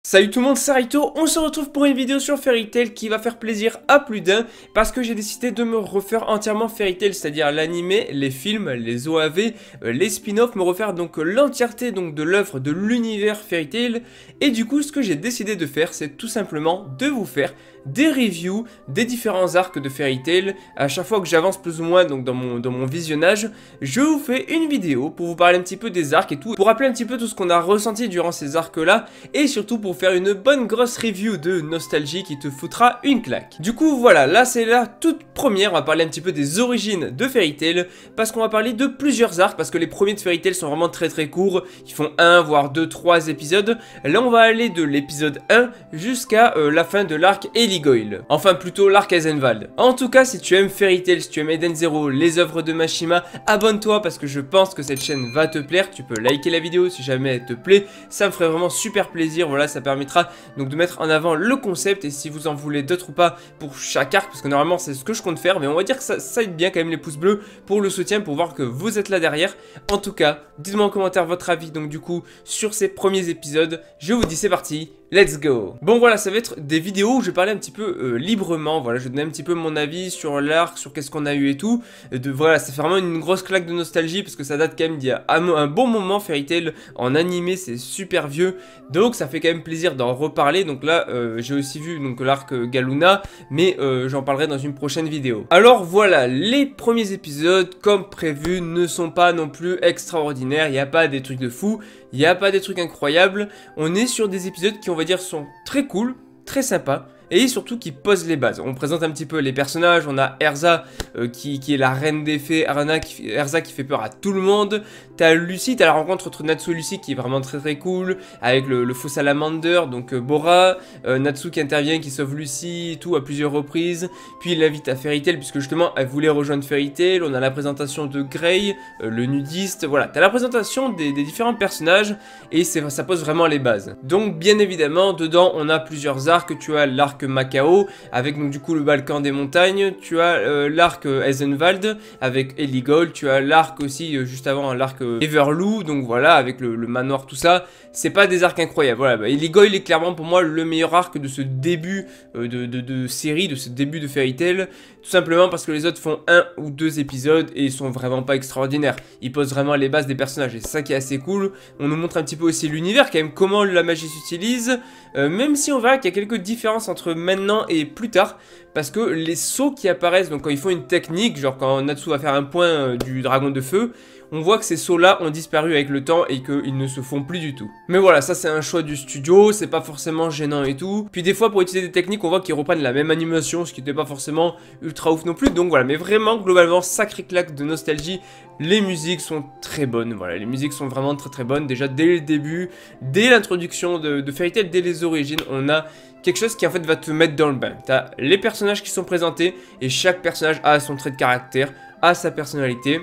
Salut tout le monde, c'est Raito, on se retrouve pour une vidéo sur Fairy Tail qui va faire plaisir à plus d'un parce que j'ai décidé de me refaire entièrement Fairy Tail, c'est-à-dire l'animé, les films, les OAV, les spin-offs, me refaire donc l'entièreté donc de l'œuvre de l'univers Fairy Tail. Et du coup ce que j'ai décidé de faire, c'est tout simplement de vous faire des reviews des différents arcs de Fairy Tail. À chaque fois que j'avance plus ou moins donc dans mon visionnage, je vous fais une vidéo pour vous parler un petit peu des arcs et tout, pour rappeler un petit peu tout ce qu'on a ressenti durant ces arcs là, et surtout pour faire une bonne grosse review de nostalgie qui te foutra une claque. Du coup voilà, là c'est la toute première, on va parler un petit peu des origines de Fairy Tail, parce qu'on va parler de plusieurs arcs, parce que les premiers de Fairy Tail sont vraiment très courts, ils font 1 voire 2, 3 épisodes. Là on va aller de l'épisode 1 jusqu'à la fin de l'arc Heligoil, enfin plutôt l'arc Eisenwald. En tout cas si tu aimes Fairy Tail, si tu aimes Eden Zero, les œuvres de Mashima, abonne-toi parce que je pense que cette chaîne va te plaire. Tu peux liker la vidéo si jamais elle te plaît, ça me ferait vraiment super plaisir. Voilà, ça permettra donc de mettre en avant le concept, et si vous en voulez d'autres ou pas pour chaque arc, parce que normalement c'est ce que je compte faire, mais on va dire que ça aide bien quand même les pouces bleus pour le soutien, pour voir que vous êtes là derrière. En tout cas, dites-moi en commentaire votre avis donc du coup sur ces premiers épisodes. Je vous dis c'est parti, let's go. Bon voilà, ça va être des vidéos où je vais parler un petit peu librement, voilà, je vais donner un petit peu mon avis sur l'arc, sur qu'est-ce qu'on a eu et tout. Voilà, ça fait vraiment une grosse claque de nostalgie parce que ça date quand même d'il y a un bon moment. Fairy Tail en animé, c'est super vieux, donc ça fait quand même plaisir d'en reparler. Donc là, j'ai aussi vu donc l'arc Galuna, mais j'en parlerai dans une prochaine vidéo. Alors voilà, les premiers épisodes, comme prévu, ne sont pas non plus extraordinaires. Il n'y a pas des trucs de fou, il n'y a pas des trucs incroyables. On est sur des épisodes qui, on va dire, sont très cool, très sympas, et surtout qui posent les bases. On présente un petit peu les personnages. On a Erza qui est la reine des fées, Erza qui fait peur à tout le monde. T'as Lucie, t'as la rencontre entre Natsu et Lucie qui est vraiment très cool, avec le faux salamander, donc Bora, Natsu qui intervient, qui sauve Lucie et tout à plusieurs reprises. Puis il l'invite à Fairy Tail puisque justement elle voulait rejoindre Fairy Tail. On a la présentation de Grey, le nudiste. Voilà, t'as la présentation des différents personnages et ça pose vraiment les bases. Donc bien évidemment dedans on a plusieurs arcs. Tu as l'arc Macao avec donc du coup le Balkan des montagnes, tu as l'arc Eisenwald avec Heligoil, tu as l'arc aussi juste avant l'arc Everloo, donc voilà, avec le manoir, tout ça. C'est pas des arcs incroyables, voilà. Heligoil est clairement pour moi le meilleur arc de ce début de série, de ce début de Fairy Tail, tout simplement parce que les autres font 1 ou 2 épisodes et ils sont vraiment pas extraordinaires. Ils posent vraiment les bases des personnages et c'est ça qui est assez cool. On nous montre un petit peu aussi l'univers, quand même, comment la magie s'utilise, même si on verra qu'il y a quelques différences entre maintenant et plus tard, parce que les sauts qui apparaissent, donc quand ils font une technique, genre quand Natsu va faire un point du dragon de feu, on voit que ces sauts-là ont disparu avec le temps et qu'ils ne se font plus du tout. Mais voilà, ça c'est un choix du studio, c'est pas forcément gênant et tout. Puis des fois, pour utiliser des techniques, on voit qu'ils reprennent la même animation, ce qui n'était pas forcément ultra ouf non plus. Donc voilà, mais vraiment, globalement, sacré claque de nostalgie. Les musiques sont très bonnes, voilà, les musiques sont vraiment très bonnes. Déjà, dès le début, dès l'introduction de Fairy Tail, dès les origines, on a quelque chose qui en fait va te mettre dans le bain. T'as les personnages qui sont présentés et chaque personnage a son trait de caractère, a sa personnalité.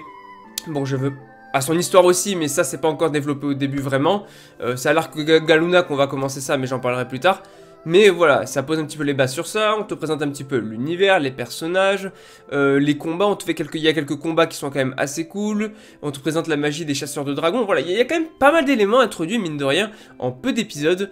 Bon, à son histoire aussi, mais ça c'est pas encore développé au début vraiment. C'est à l'arc Galuna qu'on va commencer ça, mais j'en parlerai plus tard. Mais voilà, ça pose un petit peu les bases sur ça, on te présente un petit peu l'univers, les personnages, les combats, il y a quelques combats qui sont quand même assez cool, on te présente la magie des chasseurs de dragons, voilà, il y a quand même pas mal d'éléments introduits, mine de rien, en peu d'épisodes.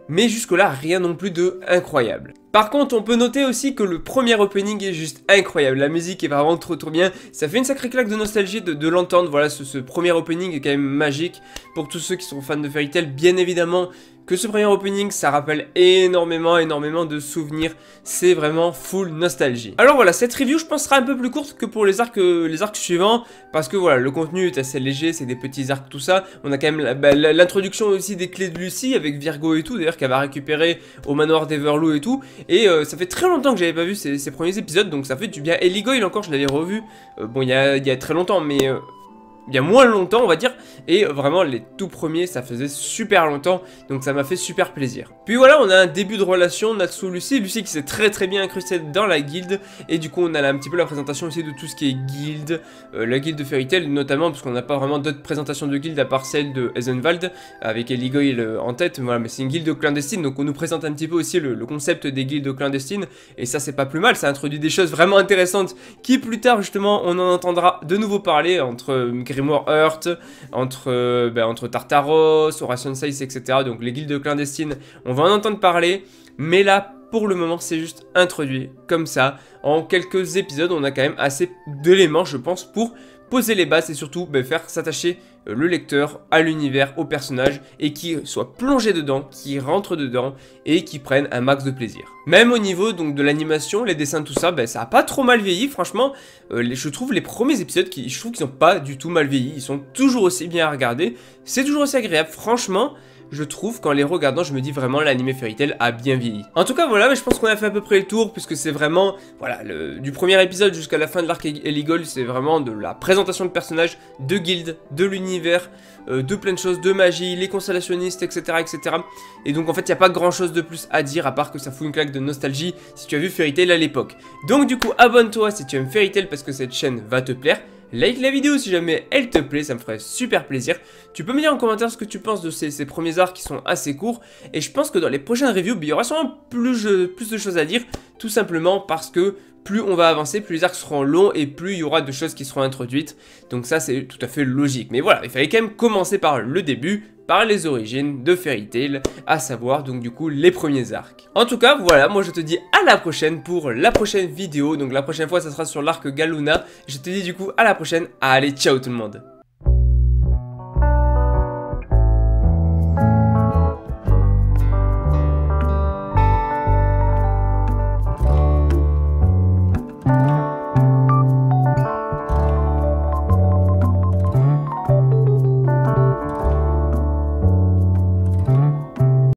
Mais jusque-là, rien non plus de incroyable. Par contre, on peut noter aussi que le premier opening est juste incroyable. La musique est vraiment trop bien. Ça fait une sacrée claque de nostalgie de l'entendre. Voilà, ce premier opening est quand même magique. Pour tous ceux qui sont fans de Fairy Tail, bien évidemment que ce premier opening, ça rappelle énormément de souvenirs. C'est vraiment full nostalgie. Alors voilà, cette review, je pense, sera un peu plus courte que pour les arcs suivants. Parce que voilà, le contenu est assez léger, c'est des petits arcs, tout ça. On a quand même l'introduction aussi des clés de Lucie avec Virgo et tout. D'ailleurs, qu'elle va récupérer au manoir d'Everloo et tout. Et ça fait très longtemps que j'avais pas vu ces premiers épisodes, donc ça fait du bien. Heligoil encore, je l'avais revu, bon, il y a très longtemps, mais il y a moins longtemps on va dire, et vraiment les tout premiers ça faisait super longtemps, donc ça m'a fait super plaisir. Puis voilà, on a un début de relation Natsu-Lucie, Lucie qui s'est très bien incrustée dans la guilde, et du coup on a là un petit peu la présentation aussi de tout ce qui est guilde, la guilde de Fairy Tail notamment, parce qu'on n'a pas vraiment d'autres présentations de guilde à part celle de Eisenwald, avec Heligoil en tête, voilà, mais c'est une guilde clandestine, donc on nous présente un petit peu aussi le concept des guildes clandestines, et ça c'est pas plus mal, ça introduit des choses vraiment intéressantes, qui plus tard justement on en entendra de nouveau parler entre Grimoire Heart, entre Tartaros, Horation 6, etc. Donc les guildes clandestines, on va en entendre parler. Mais là, pour le moment, c'est juste introduit comme ça. En quelques épisodes, on a quand même assez d'éléments, je pense, pour poser les bases et surtout faire s'attacher le lecteur à l'univers, au personnage et qui soit plongé dedans, qui rentre dedans et qui prenne un max de plaisir. Même au niveau donc de l'animation, les dessins, tout ça, ça a pas trop mal vieilli, franchement. Je trouve les premiers épisodes, je trouve qu'ils ont pas du tout mal vieilli, ils sont toujours aussi bien à regarder, c'est toujours aussi agréable, franchement. Je trouve qu'en les regardant, je me dis vraiment l'anime Fairy Tail a bien vieilli. En tout cas, voilà, mais je pense qu'on a fait à peu près le tour, puisque c'est vraiment, voilà, du premier épisode jusqu'à la fin de l'arc Eligold, c'est vraiment de la présentation de personnages, de guildes, de l'univers, de plein de choses, de magie, les constellationnistes, etc., etc. Et donc, en fait, il n'y a pas grand chose de plus à dire, à part que ça fout une claque de nostalgie si tu as vu Fairy Tail à l'époque. Donc, du coup, abonne-toi si tu aimes Fairy Tail, parce que cette chaîne va te plaire. Like la vidéo si jamais elle te plaît, ça me ferait super plaisir. Tu peux me dire en commentaire ce que tu penses de ces premiers arcs qui sont assez courts. Et je pense que dans les prochaines reviews, il y aura sûrement plus de choses à dire. Tout simplement parce que plus on va avancer, plus les arcs seront longs et plus il y aura de choses qui seront introduites. Donc ça c'est tout à fait logique. Mais voilà, il fallait quand même commencer par le début, par les origines de Fairy Tail, à savoir donc du coup les premiers arcs. En tout cas, voilà, moi je te dis à la prochaine pour la prochaine vidéo. Donc la prochaine fois ça sera sur l'arc Galuna. Je te dis du coup à la prochaine. Allez, ciao tout le monde.